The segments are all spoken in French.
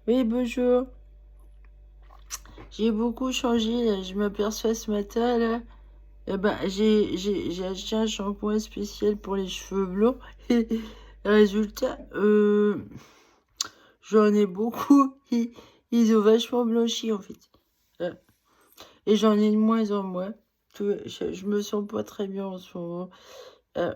Oui, bonjour. J'ai beaucoup changé, là. Je m'aperçois ce matin, là. Eh ben, j'ai acheté un shampoing spécial pour les cheveux blonds. Résultat, j'en ai beaucoup. Ils ont vachement blanchi, en fait. Euh, Et j'en ai de moins en moins. Je me sens pas très bien en ce moment. Euh,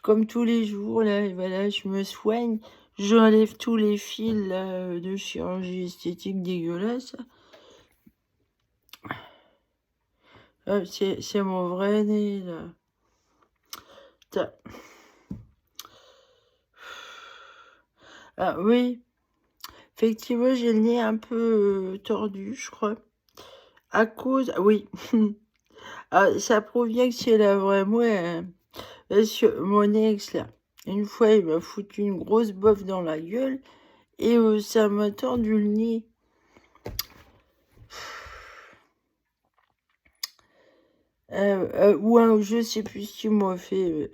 Comme tous les jours, là, et voilà, je me soigne. J'enlève tous les fils, là, de chirurgie esthétique dégueulasse. C'est mon vrai nez, là. Ta- Ah oui, effectivement, j'ai le nez un peu tordu, je crois. À cause... Ah oui. Ah, ça prouve bien que c'est la vraie moi. Parce que mon ex, là, une fois, il m'a foutu une grosse boffe dans la gueule et ça m'a tordu le nez. Je sais plus ce qu'il m'a fait.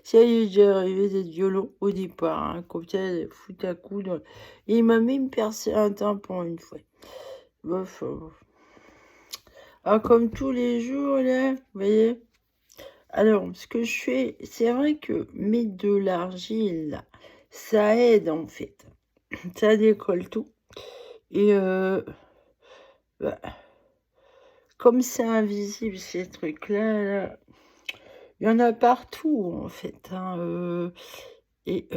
Ça y est, j'ai arrivé d'être violent au départ, hein, comme ça, foutre à coup. Et il m'a même percé un tympan une fois. Bof, comme tous les jours, là, vous voyez. Alors, ce que je fais, c'est vrai que mettre de l'argile, là, ça aide, en fait. Ça décolle tout. Et bah, comme c'est invisible, ces trucs-là, là, il y en a partout, en fait, hein, et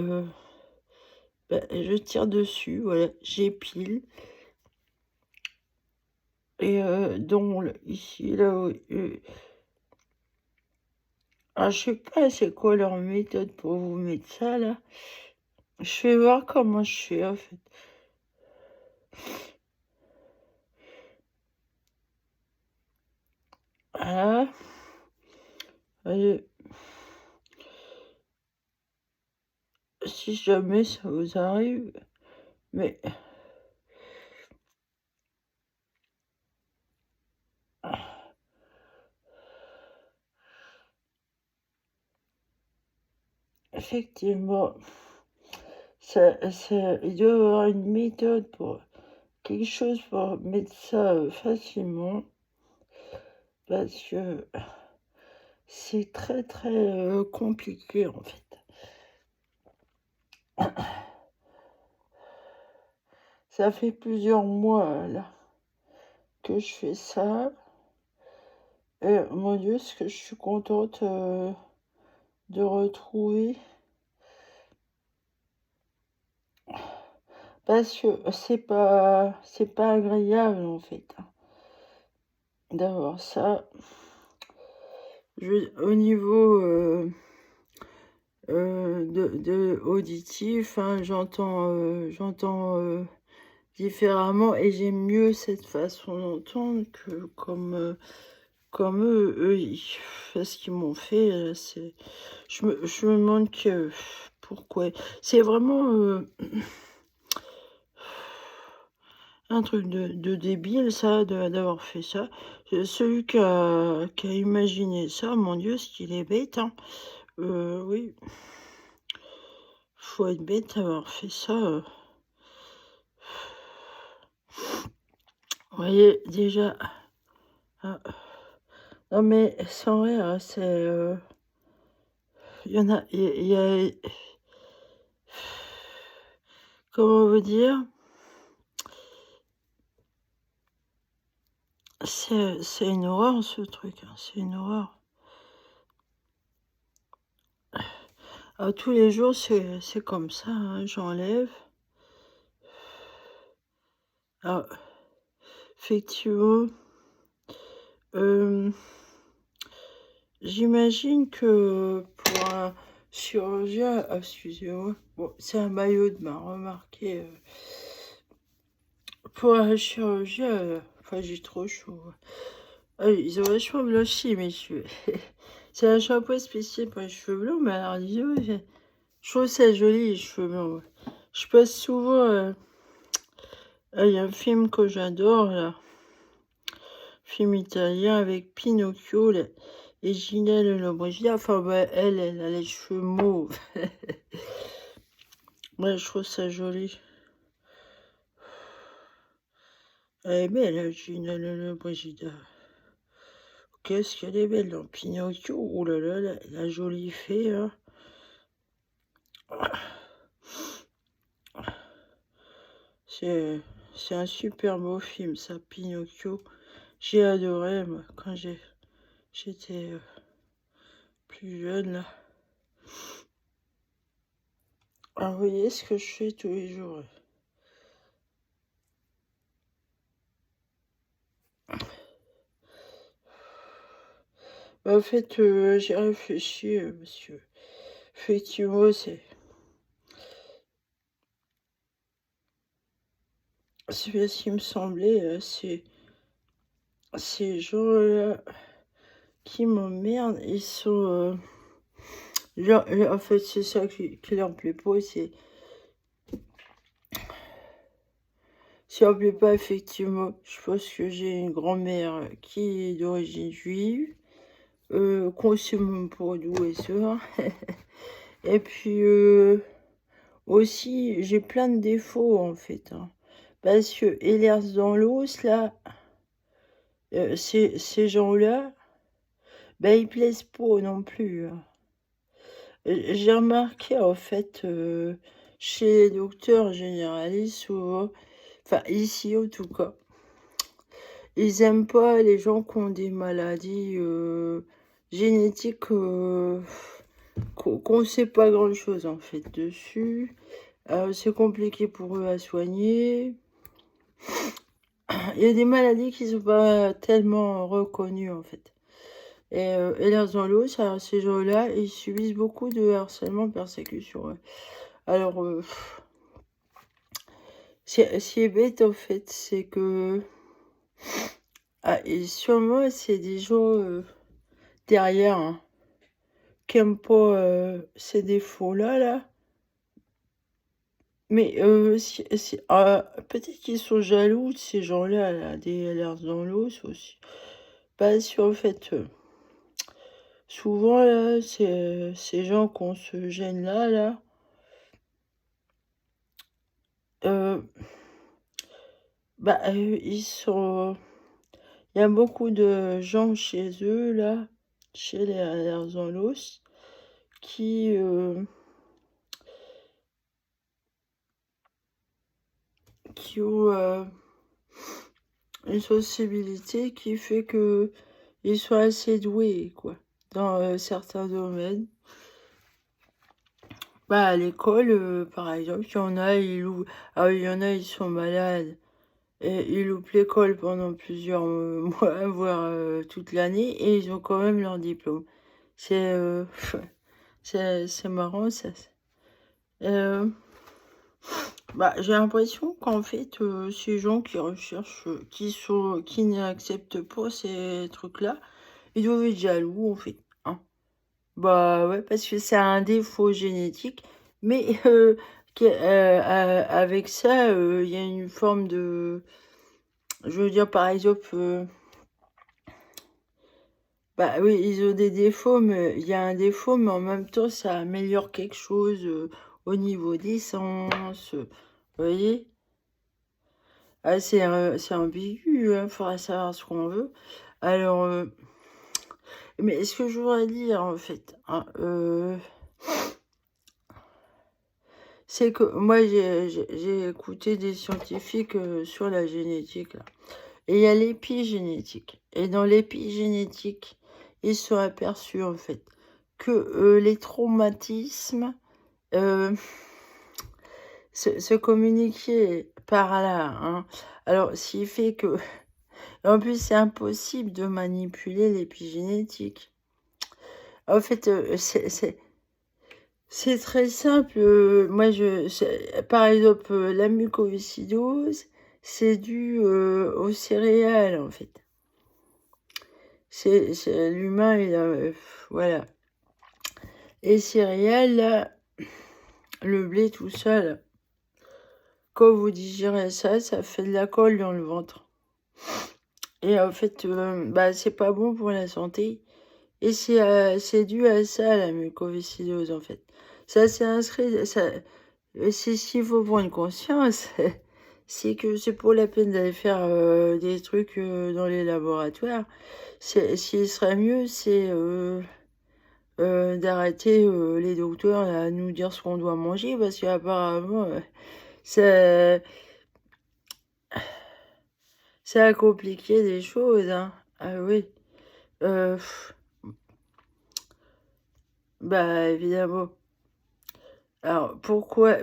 je tire dessus, voilà, j'épile. Et ici, là, je sais pas c'est quoi leur méthode pour vous mettre ça, là. Je vais voir comment je fais, en fait. Voilà. Voyez, si jamais ça vous arrive, mais effectivement, il doit y avoir une méthode pour quelque chose pour mettre ça facilement, parce que c'est très très compliqué en fait. Ça fait plusieurs mois là que je fais ça. Et mon Dieu, ce que je suis contente de retrouver. Parce que c'est pas agréable en fait, hein, d'avoir ça. Au niveau de auditif, hein, j'entends différemment et j'aime mieux cette façon d'entendre que comme ce qu'ils m'ont fait. Je me demande pourquoi. C'est vraiment un truc de débile, ça, d'avoir fait ça. Celui qui a imaginé ça, mon Dieu, ce qu'il est bête, hein. Oui, faut être bête d'avoir fait ça. Vous voyez, déjà... ah, non, mais sans rire, il y en a... Comment vous dire? C'est une horreur, ce truc, hein, c'est une horreur. Tous les jours, c'est comme ça, hein, j'enlève. Ah, effectivement, j'imagine que pour un chirurgien, excusez-moi, bon, c'est un maillot de bain, remarquez, pour un chirurgien, enfin, j'ai trop chaud. Ils ont vachement blanchi mes cheveux. C'est un shampoing spécial pour les cheveux blancs, mais alors, disons, je trouve ça joli, les cheveux blancs. Ouais. Je passe souvent, il y a un film que j'adore, là, film italien avec Pinocchio, là, et Ginelle Lombrigida. Enfin, elle a les cheveux mauves. Ouais, je trouve ça joli. Elle est belle, la Gina le Brigida. Qu'est-ce qu'elle est belle dans Pinocchio. Oh là là, la jolie fée, hein. C'est un super beau film, ça, Pinocchio. J'ai adoré, moi, quand j'étais plus jeune, là. Alors, vous voyez ce que je fais tous les jours. En fait, j'ai réfléchi, monsieur. Effectivement, c'est ce qui me semblait, ces gens-là qui m'emmerdent, ils sont... en fait, c'est ça qui leur plaît pas, c'est... Si leur plaît pas, effectivement, je pense que j'ai une grand-mère qui est d'origine juive, consomme pour d'où et ça. Et puis, aussi, j'ai plein de défauts, en fait, hein. Parce que hélas dans l'os, là, ces gens-là, ben, ils plaisent pas non plus, hein. J'ai remarqué, en fait, chez les docteurs généralistes, souvent, enfin, ici en tout cas, ils aiment pas les gens qui ont des maladies génétiques qu'on sait pas grand-chose, en fait, dessus. C'est compliqué pour eux à soigner. Il y a des maladies qui sont pas tellement reconnues, en fait. Et hélas dans l'eau, ces gens-là, ils subissent beaucoup de harcèlement, persécution. Ouais. Alors, ce qui est bête, en fait, c'est que... Ah, et sûrement, c'est des gens derrière, hein, qui aiment pas ces défauts-là, là. Mais peut-être qu'ils sont jaloux de ces gens-là, là, des LR dans l'os aussi. Parce qu'en fait, souvent, là, ces gens qu'on se gêne là, ils sont... Il y a beaucoup de gens chez eux, là, chez les LR dans l'os, qui... qui ont une sensibilité qui fait que ils sont assez doués, quoi, dans certains domaines. Bah, à l'école, par exemple, il y en a, il y en a, ils sont malades. Et ils loupent l'école pendant plusieurs mois, voire toute l'année, et ils ont quand même leur diplôme. C'est c'est marrant, ça. Euh, j'ai l'impression qu'en fait, ces gens qui recherchent, qui n'acceptent pas ces trucs-là, ils doivent être jaloux, en fait, hein. Bah ouais, parce que c'est un défaut génétique, mais avec ça, il y a une forme de... Je veux dire, par exemple, bah oui, ils ont des défauts, mais il y a un défaut, mais en même temps, ça améliore quelque chose au niveau des sens. Vous voyez? Ah, c'est ambigu, hein, faudra savoir ce qu'on veut. Alors, mais ce que je voudrais dire, en fait, hein, c'est que moi, j'ai écouté des scientifiques sur la génétique, là. Et il y a l'épigénétique. Et dans l'épigénétique, ils sont aperçus, en fait, que les traumatismes se communiquaient par là, hein. Alors, ce qui fait que... En plus, c'est impossible de manipuler l'épigénétique. En fait, c'est très simple. Moi, par exemple, la mucoviscidose, c'est dû aux céréales, en fait. L'humain, voilà. Les céréales, là, le blé tout seul, quand vous digérez ça, ça fait de la colle dans le ventre. Et en fait, c'est pas bon pour la santé. Et c'est dû à ça, la mucoviscidose, en fait. Ça s'est inscrit, c'est s'il faut prendre conscience, c'est que c'est pas la peine d'aller faire des trucs dans les laboratoires. Ce qui serait mieux, c'est d'arrêter les docteurs à nous dire ce qu'on doit manger, parce qu'apparemment, ça, ça a compliqué les choses, hein. Ah oui. Pff, bah, évidemment. Alors, pourquoi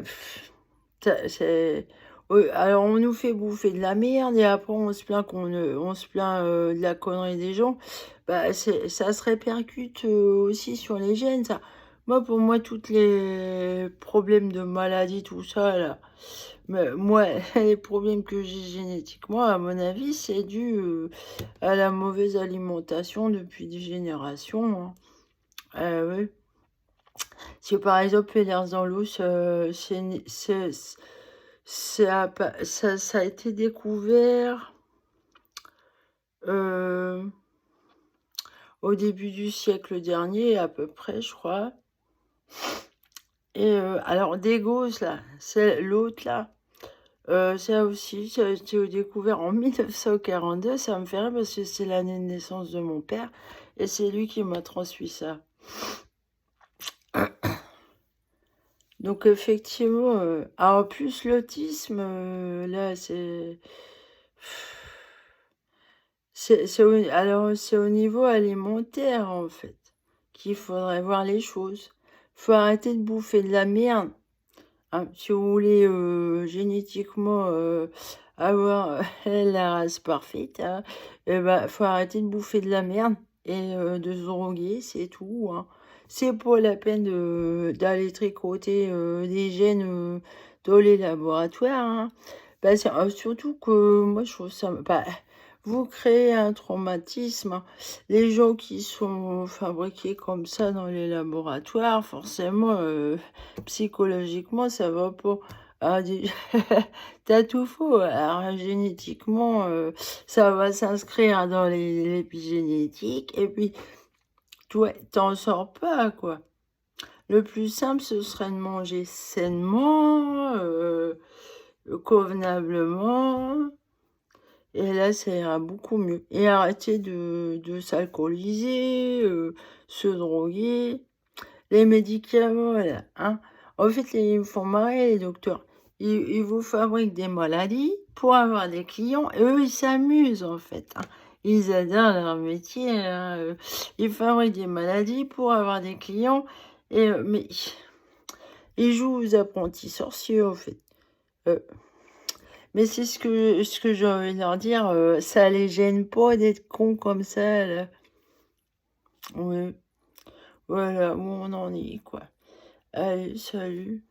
c'est oui, alors on nous fait bouffer de la merde et après on se plaint on se plaint, de la connerie des gens. Bah, ça se répercute, aussi sur les gènes, ça. Moi, pour moi, toutes les problèmes de maladie, tout ça là, mais moi, les problèmes que j'ai génétiquement, à mon avis, c'est dû, à la mauvaise alimentation depuis des générations, hein. Oui. Si par exemple Ehlers-Danlos, ça a été découvert euh, au début du siècle dernier, à peu près, je crois. Et alors, Dégos, là, c'est l'autre, là, ça aussi, ça a été découvert en 1942. Ça me fait rire parce que c'est l'année de naissance de mon père et c'est lui qui m'a transmis ça. Donc effectivement, en plus l'autisme, là, alors c'est au niveau alimentaire en fait qu'il faudrait voir les choses. Faut arrêter de bouffer de la merde, hein. Si vous voulez génétiquement avoir la race parfaite, hein, eh ben faut arrêter de bouffer de la merde et de se droguer, c'est tout, hein. C'est pas la peine d'aller tricoter des gènes dans les laboratoires, hein. Bah, surtout que moi je trouve ça. Bah, vous créez un traumatisme, hein. Les gens qui sont fabriqués comme ça dans les laboratoires, forcément, psychologiquement, ça va pas. Ah, t'as tout faux. Alors, génétiquement, ça va s'inscrire dans l'épigénétique, et puis, toi, t'en sors pas, quoi. Le plus simple, ce serait de manger sainement, convenablement, et là, ça ira beaucoup mieux. Et arrêter de s'alcooliser, se droguer. Les médicaments, là, hein. En fait, ils me font marrer, les docteurs. Ils vous fabriquent des maladies pour avoir des clients. Et eux, ils s'amusent, en fait, hein. Ils adorent leur métier, hein. Ils fabriquent des maladies pour avoir des clients. Et, mais ils jouent aux apprentis sorciers, en fait. Euh, mais c'est ce que j'ai envie de leur dire. Ça les gêne pas d'être cons comme ça, là. Oui, voilà où on en est, quoi. Allez, salut.